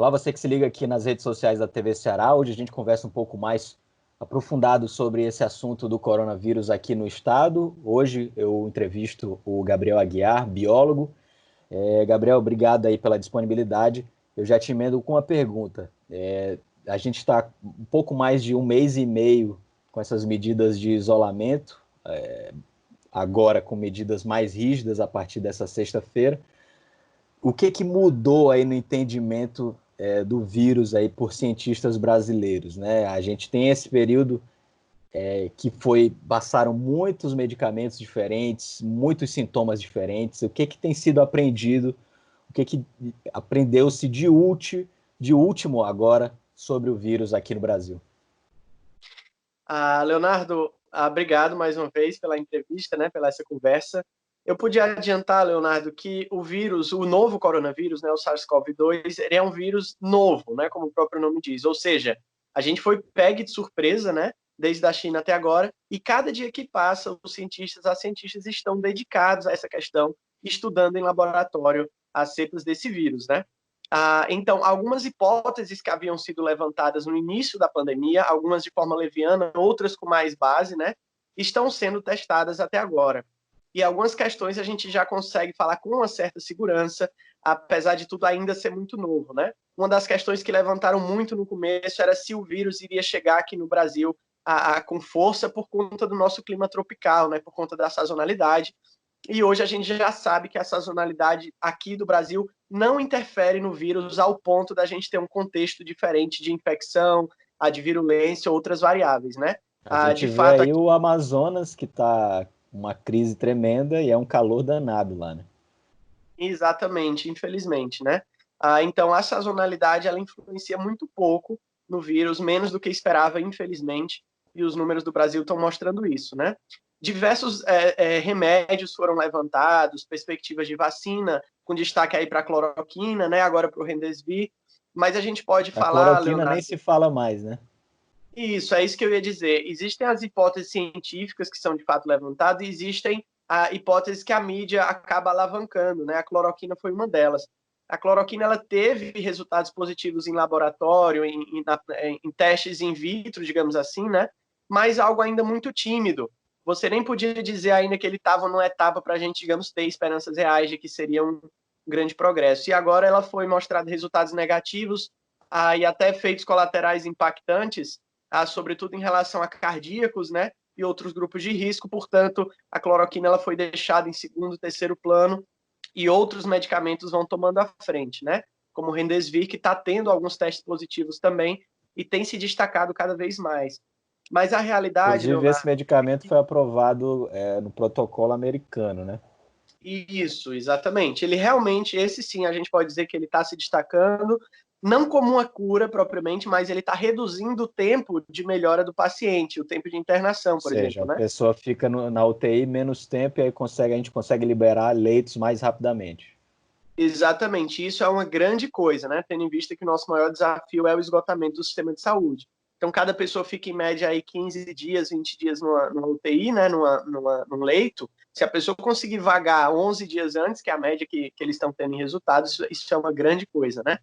Olá, você que se liga aqui nas redes sociais da TV Ceará. Hoje a gente conversa um pouco mais aprofundado sobre esse assunto do coronavírus aqui no estado. Hoje eu entrevisto o Gabriel Aguiar, biólogo. Gabriel, obrigado aí pela disponibilidade. Eu já te emendo com uma pergunta. A gente está um pouco mais de um mês e meio com essas medidas de isolamento, agora com medidas mais rígidas a partir dessa sexta-feira. O que mudou aí no entendimento do vírus aí por cientistas brasileiros, né? A gente tem esse período que passaram muitos medicamentos diferentes, muitos sintomas diferentes. O que tem sido aprendido, o que aprendeu-se de último agora sobre o vírus aqui no Brasil? Leonardo, obrigado mais uma vez pela entrevista, né, pela essa conversa. Eu podia adiantar, Leonardo, que o vírus, o novo coronavírus, né, o SARS-CoV-2, ele é um vírus novo, né, como o próprio nome diz. Ou seja, a gente foi pego de surpresa, né, desde a China até agora, e cada dia que passa, os cientistas estão dedicados a essa questão, estudando em laboratório as cepas desse vírus, né? Então, algumas hipóteses que haviam sido levantadas no início da pandemia, algumas de forma leviana, outras com mais base, né, estão sendo testadas até agora. E algumas questões a gente já consegue falar com uma certa segurança, apesar de tudo ainda ser muito novo, né? Uma das questões que levantaram muito no começo era se o vírus iria chegar aqui no Brasil com força por conta do nosso clima tropical, né, por conta da sazonalidade. E hoje a gente já sabe que a sazonalidade aqui do Brasil não interfere no vírus ao ponto da gente ter um contexto diferente de infecção, de virulência, outras variáveis, né? A gente De vê fato, aí o Amazonas, que está uma crise tremenda e é um calor danado lá, né? exatamente, infelizmente, né? Então, a sazonalidade, ela influencia muito pouco no vírus, menos do que esperava, infelizmente, e os números do Brasil estão mostrando isso, né? Diversos remédios foram levantados, perspectivas de vacina, com destaque aí para a cloroquina, né? Agora para o Remdesivir, mas a gente pode A falar, cloroquina nem Leonardo. se fala mais, né? Isso, é isso que eu ia dizer. Existem as hipóteses científicas que são de fato levantadas e existem hipóteses que a mídia acaba alavancando, né? A cloroquina foi uma delas. A cloroquina ela teve resultados positivos em laboratório, em testes in vitro, digamos assim, né? Mas algo ainda muito tímido. Você nem podia dizer ainda que ele estava numa etapa para a gente, digamos, ter esperanças reais de que seria um grande progresso. E agora ela foi mostrada resultados negativos e até efeitos colaterais impactantes, sobretudo em relação a cardíacos, né, e outros grupos de risco. Portanto, a cloroquina ela foi deixada em segundo, terceiro plano e outros medicamentos vão tomando a frente, né, como o Remdesivir, que está tendo alguns testes positivos também e tem se destacado cada vez mais. Mas a realidade, Inclusive, esse Leonardo, medicamento foi aprovado no protocolo americano, né? isso, exatamente. Ele realmente, esse sim, a gente pode dizer que ele está se destacando, não como uma cura propriamente, mas ele está reduzindo o tempo de melhora do paciente, o tempo de Ou internação, por seja, exemplo, a né? pessoa fica na UTI menos tempo e aí a gente consegue liberar leitos mais rapidamente. Exatamente, isso é uma grande coisa, né? Tendo em vista que o nosso maior desafio é o esgotamento do sistema de saúde. Então, cada pessoa fica em média aí 15 dias, 20 dias numa UTI, né? Num leito. Se a pessoa conseguir vagar 11 dias antes, que é a média que eles estão tendo em resultados, isso é uma grande coisa, né?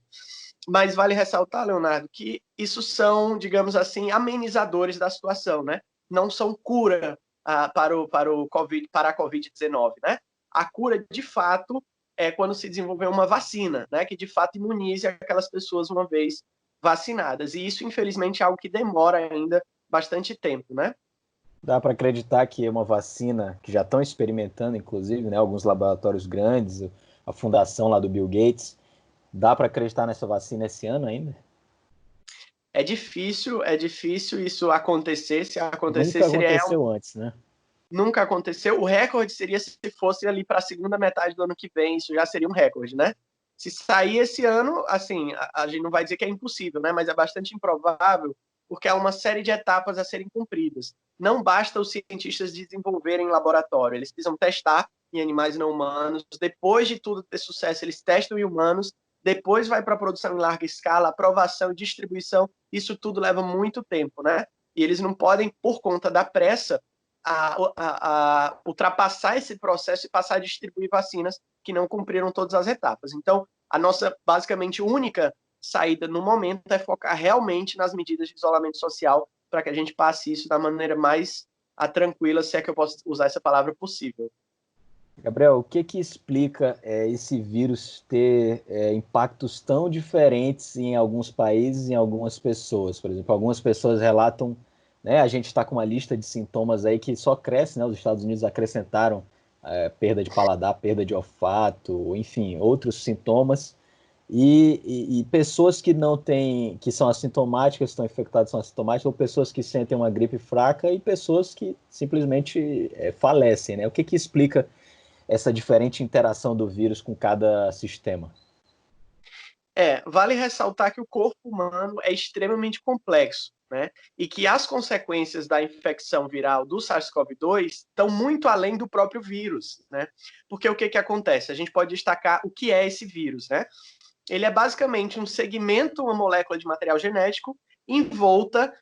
Mas vale ressaltar, Leonardo, que isso são, digamos assim, amenizadores da situação, né? Não são cura para a Covid-19, né? A cura, de fato, é quando se desenvolver uma vacina, né? Que de fato imunize aquelas pessoas uma vez vacinadas. E isso, infelizmente, é algo que demora ainda bastante tempo, né? Dá para acreditar que é uma vacina que já estão experimentando, inclusive, né, alguns laboratórios grandes, a fundação lá do Bill Gates. Dá para acreditar nessa vacina esse ano ainda? É difícil isso acontecer. Se acontecer, Nunca seria aconteceu antes, né? nunca aconteceu. O recorde seria se fosse ali para a segunda metade do ano que vem, isso já seria um recorde, né? Se sair esse ano, assim, a gente não vai dizer que é impossível, né? Mas é bastante improvável, porque há uma série de etapas a serem cumpridas. Não basta os cientistas desenvolverem em laboratório, eles precisam testar em animais não humanos. Depois de tudo ter sucesso, eles testam em humanos. Depois vai para a produção em larga escala, aprovação e distribuição. Isso tudo leva muito tempo, né? E eles não podem, por conta da pressa, ultrapassar esse processo e passar a distribuir vacinas que não cumpriram todas as etapas. Então, a nossa, basicamente, única saída no momento é focar realmente nas medidas de isolamento social para que a gente passe isso da maneira mais tranquila, se é que eu posso usar essa palavra, possível. Gabriel, o que que explica esse vírus ter impactos tão diferentes em alguns países e em algumas pessoas? Por exemplo, algumas pessoas relatam, né, a gente está com uma lista de sintomas aí que só cresce, né? Os Estados Unidos acrescentaram perda de paladar, perda de olfato, enfim, outros sintomas. E pessoas que não têm, que são assintomáticas, estão infectadas, são assintomáticas, ou pessoas que sentem uma gripe fraca e pessoas que simplesmente falecem, né? O que que explica essa diferente interação do vírus com cada sistema? Vale ressaltar que o corpo humano é extremamente complexo, né? E que as consequências da infecção viral do SARS-CoV-2 estão muito além do próprio vírus, né? Porque o que que acontece? A gente pode destacar o que é esse vírus, né? Ele é basicamente um segmento, uma molécula de material genético envolta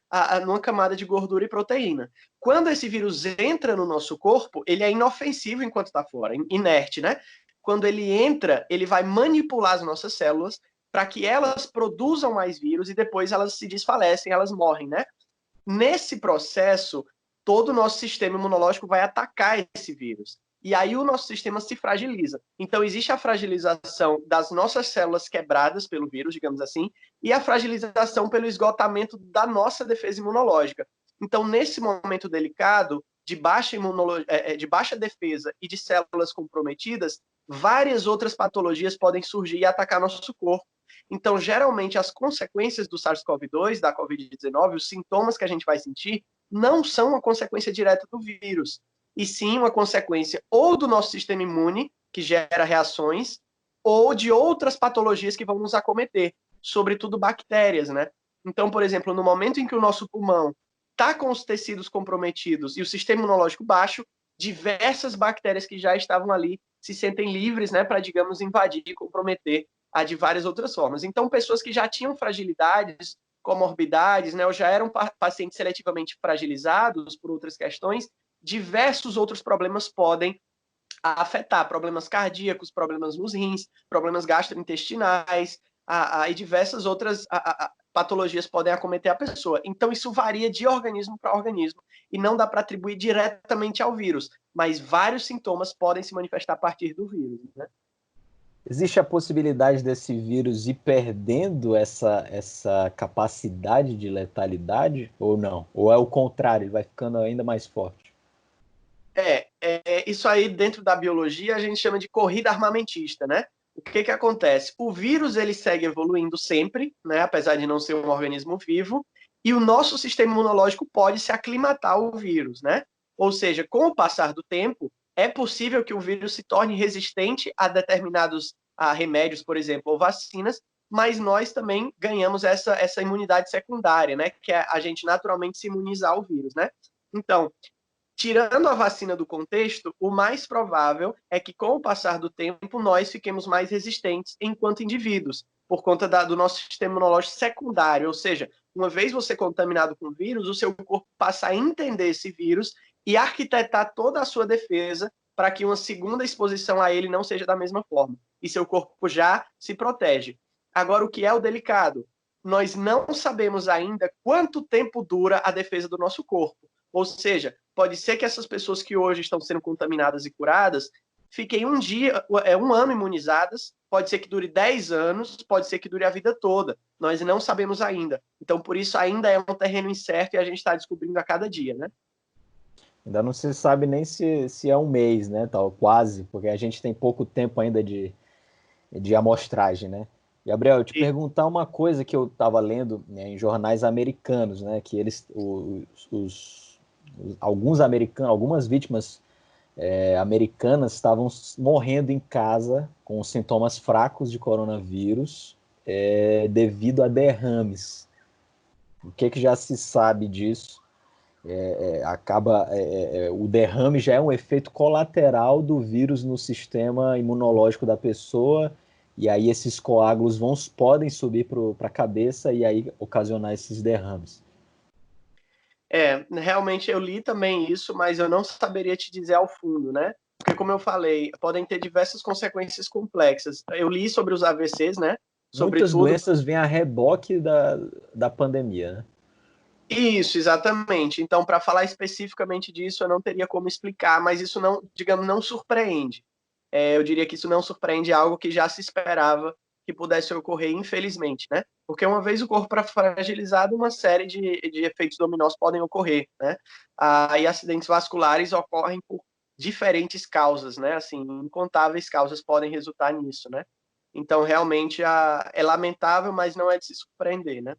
numa camada de gordura e proteína. Quando esse vírus entra no nosso corpo, ele é inofensivo enquanto está fora, inerte, né? Quando ele entra, ele vai manipular as nossas células para que elas produzam mais vírus e depois elas se desfalecem, elas morrem, né? Nesse processo, todo o nosso sistema imunológico vai atacar esse vírus. E aí o nosso sistema se fragiliza. Então, existe a fragilização das nossas células quebradas pelo vírus, digamos assim, e a fragilização pelo esgotamento da nossa defesa imunológica. Então, nesse momento delicado, de baixa defesa e de células comprometidas, várias outras patologias podem surgir e atacar nosso corpo. Então, geralmente, as consequências do SARS-CoV-2, da Covid-19, os sintomas que a gente vai sentir, não são uma consequência direta do vírus, e sim uma consequência ou do nosso sistema imune, que gera reações, ou de outras patologias que vão nos acometer, sobretudo bactérias, né? Então, por exemplo, no momento em que o nosso pulmão está com os tecidos comprometidos e o sistema imunológico baixo, diversas bactérias que já estavam ali se sentem livres, né, para, digamos, invadir e comprometer de várias outras formas. Então, pessoas que já tinham fragilidades, comorbidades, né, ou já eram pacientes seletivamente fragilizados por outras questões, diversos outros problemas podem afetar, problemas cardíacos, problemas nos rins, problemas gastrointestinais, e diversas outras patologias podem acometer a pessoa. Então, isso varia de organismo para organismo e não dá para atribuir diretamente ao vírus, mas vários sintomas podem se manifestar a partir do vírus, né? Existe a possibilidade desse vírus ir perdendo essa capacidade de letalidade ou não? Ou é o contrário, ele vai ficando ainda mais forte? Isso aí dentro da biologia a gente chama de corrida armamentista, né? O que que acontece? O vírus ele segue evoluindo sempre, né? Apesar de não ser um organismo vivo, e o nosso sistema imunológico pode se aclimatar ao vírus, né? Ou seja, com o passar do tempo, é possível que o vírus se torne resistente a determinados remédios, por exemplo, ou vacinas, mas nós também ganhamos essa imunidade secundária, né? Que é a gente naturalmente se imunizar ao vírus, né? Então, tirando a vacina do contexto, o mais provável é que, com o passar do tempo, nós fiquemos mais resistentes enquanto indivíduos, por conta do nosso sistema imunológico secundário. Ou seja, uma vez você contaminado com o vírus, o seu corpo passa a entender esse vírus e arquitetar toda a sua defesa para que uma segunda exposição a ele não seja da mesma forma. E seu corpo já se protege. Agora, o que é o delicado? Nós não sabemos ainda quanto tempo dura a defesa do nosso corpo. Ou seja, pode ser que essas pessoas que hoje estão sendo contaminadas e curadas fiquem um ano imunizadas, pode ser que dure 10 anos, pode ser que dure a vida toda. Nós não sabemos ainda. Então, por isso, ainda é um terreno incerto e a gente está descobrindo a cada dia, né? Ainda não se sabe nem se é um mês, né? Tal, quase, porque a gente tem pouco tempo ainda de amostragem, né? Gabriel, eu te E, perguntar uma coisa que eu estava lendo, né, em jornais americanos, né? Que eles, alguns americanos, algumas vítimas americanas estavam morrendo em casa com sintomas fracos de coronavírus devido a derrames. O que que já se sabe disso? O derrame já é um efeito colateral do vírus no sistema imunológico da pessoa, e aí esses coágulos podem subir para a cabeça e aí ocasionar esses derrames. realmente eu li também isso, mas eu não saberia te dizer ao fundo, né? Porque, como eu falei, podem ter diversas consequências complexas. Eu li sobre os AVCs, né? Muitas sobretudo. doenças vêm a reboque da pandemia, né? Isso, exatamente. Então, para falar especificamente disso, eu não teria como explicar, mas isso não, digamos, não surpreende. Eu diria que isso não surpreende algo que já se esperava que pudesse ocorrer, infelizmente, né? Porque uma vez o corpo fragilizado, uma série de efeitos dominós podem ocorrer, né? E acidentes vasculares ocorrem por diferentes causas, né? Assim, incontáveis causas podem resultar nisso, né? Então, realmente, é lamentável, mas não é de se surpreender, né?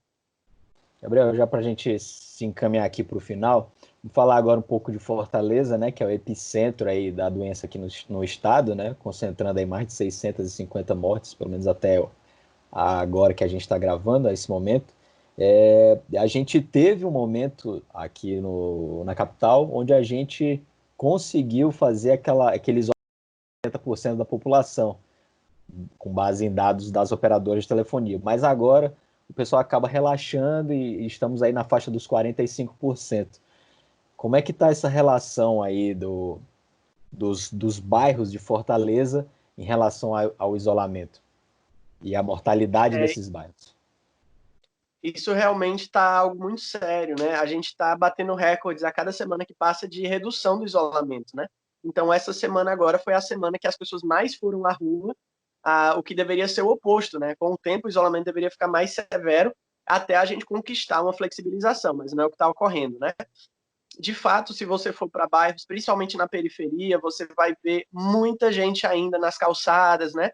Gabriel, já para a gente se encaminhar aqui para o final, vamos falar agora um pouco de Fortaleza, né, que é o epicentro aí da doença aqui no estado, né, concentrando aí mais de 650 mortes, pelo menos até agora que a gente está gravando, a esse momento. A gente teve um momento aqui na capital onde a gente conseguiu fazer aquele isolamento de 80% da população, com base em dados das operadoras de telefonia. Mas agora o pessoal acaba relaxando e estamos aí na faixa dos 45%. Como é que está essa relação aí dos bairros de Fortaleza em relação ao isolamento e à mortalidade É, desses bairros? Isso realmente está algo muito sério, né? A gente está batendo recordes a cada semana que passa de redução do isolamento, né? Então, essa semana agora foi a semana que as pessoas mais foram à rua, o que deveria ser o oposto, né? Com o tempo, o isolamento deveria ficar mais severo até a gente conquistar uma flexibilização, mas não é o que está ocorrendo, né? De fato, se você for para bairros, principalmente na periferia, você vai ver muita gente ainda nas calçadas, né?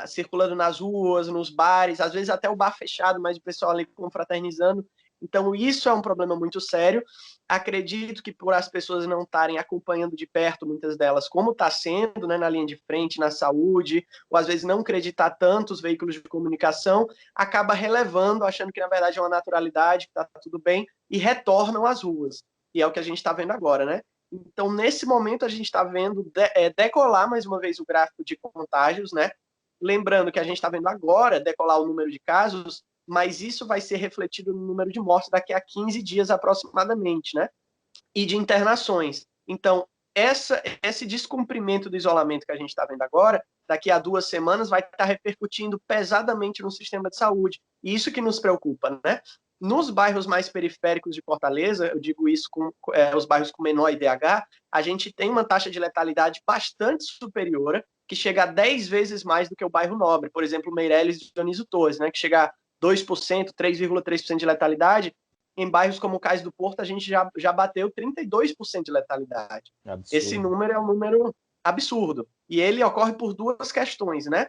Circulando nas ruas, nos bares, às vezes até o bar fechado, mas o pessoal ali confraternizando. Então, isso é um problema muito sério. Acredito que por as pessoas não estarem acompanhando de perto, muitas delas, como está sendo, né, na linha de frente, na saúde, ou às vezes não acreditar tanto os veículos de comunicação, acaba relevando, achando que na verdade é uma naturalidade, que está tudo bem, e retornam às ruas. E é o que a gente está vendo agora, né? Então, nesse momento, a gente está vendo decolar mais uma vez o gráfico de contágios, né? Lembrando que a gente está vendo agora decolar o número de casos, mas isso vai ser refletido no número de mortes daqui a 15 dias aproximadamente, né? E de internações. Então, esse descumprimento do isolamento que a gente está vendo agora, daqui a 2 semanas, vai estar repercutindo pesadamente no sistema de saúde. E isso que nos preocupa, né? Nos bairros mais periféricos de Fortaleza, eu digo isso com os bairros com menor IDH, a gente tem uma taxa de letalidade bastante superior, que chega a 10 vezes mais do que o bairro Nobre. Por exemplo, Meireles e Dionísio Torres, né, que chega a 2%, 3,3% de letalidade. Em bairros como o Cais do Porto, a gente já bateu 32% de letalidade. Esse Absurdo. número é um número absurdo. E ele ocorre por duas questões, né?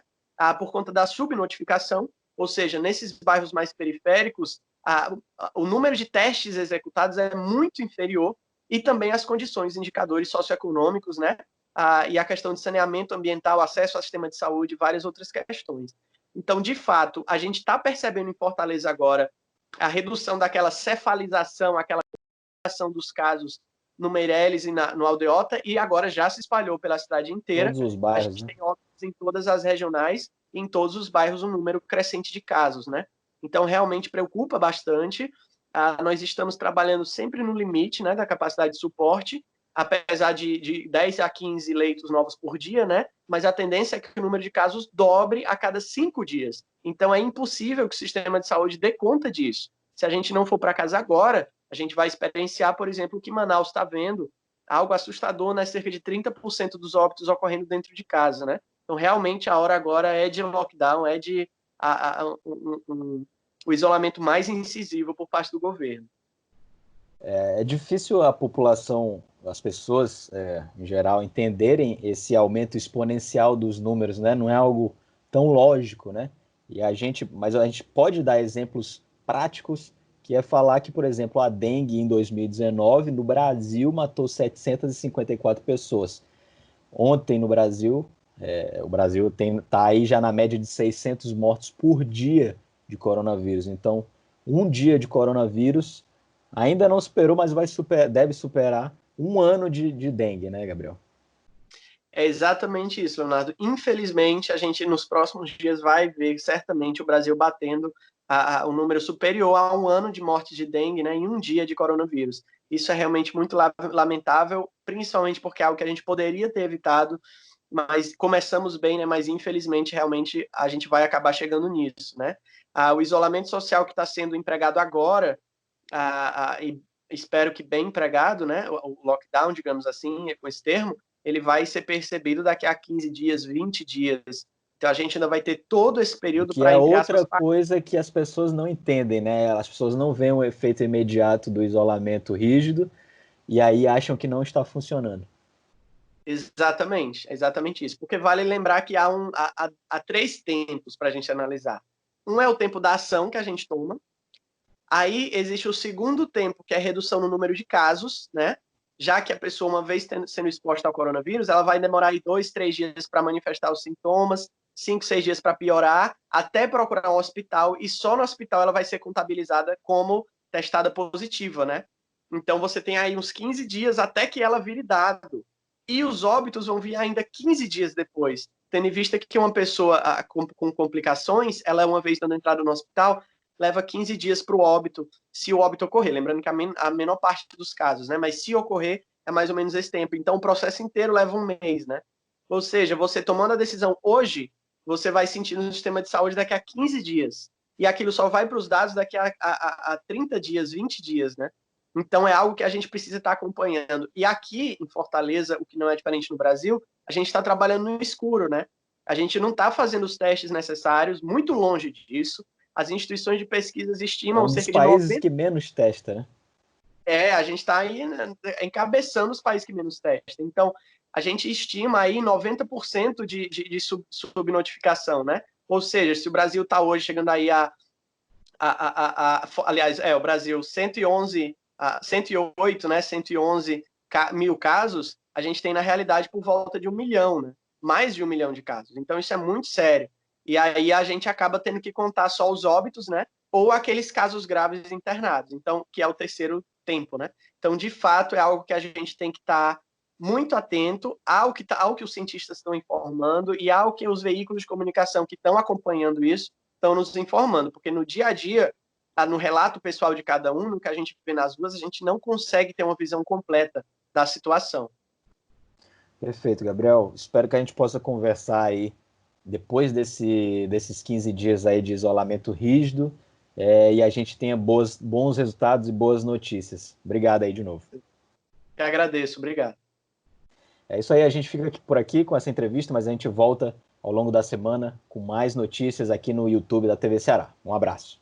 Por conta da subnotificação, ou seja, nesses bairros mais periféricos, o número de testes executados é muito inferior e também as condições, indicadores socioeconômicos, né? E a questão de saneamento ambiental, acesso ao sistema de saúde e várias outras questões. Então, de fato, a gente está percebendo em Fortaleza agora a redução daquela cefalização, aquela ação dos casos no Meireles e no Aldeota, e agora já se espalhou pela cidade inteira. Todos os A bairros, gente né? tem óbitos em todas as regionais, em todos os bairros, um número crescente de casos, né? Então, realmente preocupa bastante. Nós estamos trabalhando sempre no limite, né, da capacidade de suporte, apesar de 10 a 15 leitos novos por dia, né? Mas a tendência é que o número de casos dobre a cada 5 dias. Então, é impossível que o sistema de saúde dê conta disso. Se a gente não for para casa agora, a gente vai experienciar, por exemplo, o que Manaus está vendo, algo assustador, né? Cerca de 30% dos óbitos ocorrendo dentro de casa, né? Então, realmente, a hora agora é de lockdown, é de o isolamento mais incisivo por parte do governo. É difícil a população, as pessoas, em geral, entenderem esse aumento exponencial dos números, né? Não é algo tão lógico, né? Mas a gente pode dar exemplos práticos, que é falar que, por exemplo, a dengue em 2019 no Brasil matou 754 pessoas. Ontem no Brasil, o Brasil está aí já na média de 600 mortos por dia de coronavírus. Então, um dia de coronavírus ainda não superou, mas deve superar um ano de dengue, né, Gabriel? É exatamente isso, Leonardo. Infelizmente, a gente nos próximos dias vai ver certamente o Brasil batendo um número superior a um ano de mortes de dengue, né, em um dia de coronavírus. Isso é realmente muito lamentável, principalmente porque é algo que a gente poderia ter evitado. mas começamos bem, né? Mas infelizmente, realmente, a gente vai acabar chegando nisso, né? O isolamento social que está sendo empregado agora, e espero que bem empregado, né? O lockdown, digamos assim, com esse termo, ele vai ser percebido daqui a 15 dias, 20 dias. Então a gente ainda vai ter todo esse E período que para, é entre aspas, outra coisa que as pessoas não entendem, né? As pessoas não veem o efeito imediato do isolamento rígido e aí acham que não está funcionando. exatamente, é exatamente isso. Porque vale lembrar que há três tempos para a gente analisar. Um é o tempo da ação que a gente toma. Aí existe o segundo tempo, que é a redução no número de casos, né? Já que a pessoa, uma vez sendo exposta ao coronavírus, ela vai demorar aí 2, 3 dias para manifestar os sintomas, 5, 6 dias para piorar, até procurar um hospital, e só no hospital ela vai ser contabilizada como testada positiva, né? Então você tem aí uns 15 dias até que ela vire dado. E os óbitos vão vir ainda 15 dias depois, tendo em vista que uma pessoa com complicações, ela uma vez dando entrada no hospital, leva 15 dias para o óbito, se o óbito ocorrer. Lembrando que a menor parte dos casos, né? Mas se ocorrer, é mais ou menos esse tempo. Então, o processo inteiro leva um mês, né? Ou seja, você tomando a decisão hoje, você vai sentir no sistema de saúde daqui a 15 dias. E aquilo só vai para os dados daqui a 30 dias, 20 dias, né? Então, é algo que a gente precisa estar acompanhando. E aqui, em Fortaleza, o que não é diferente no Brasil, a gente está trabalhando no escuro, né? A gente não está fazendo os testes necessários, muito longe disso. As instituições de pesquisas É estimam um dos cerca de países 90%. que menos testa, né? A gente está aí, né, encabeçando os países que menos testam. Então, a gente estima aí 90% de subnotificação, né? Ou seja, se o Brasil está hoje chegando aí aliás, o Brasil 111, 108, né? 111 mil casos, a gente tem na realidade por volta de 1 milhão, né? Mais de 1 milhão de casos. Então, isso é muito sério. E aí a gente acaba tendo que contar só os óbitos, né? Ou aqueles casos graves internados. Então, que é o terceiro tempo, né? Então, de fato, é algo que a gente tem que estar muito atento ao que os cientistas estão informando e ao que os veículos de comunicação que estão acompanhando isso estão nos informando, porque no dia a dia, no relato pessoal de cada um, no que a gente vê nas ruas, a gente não consegue ter uma visão completa da situação. Perfeito, Gabriel. Espero que a gente possa conversar aí depois desses 15 dias aí de isolamento rígido e a gente tenha bons resultados e boas notícias. Obrigado aí de novo. Eu agradeço, obrigado. É isso aí, a gente fica aqui por aqui com essa entrevista, mas a gente volta ao longo da semana com mais notícias aqui no YouTube da TV Ceará. Um abraço.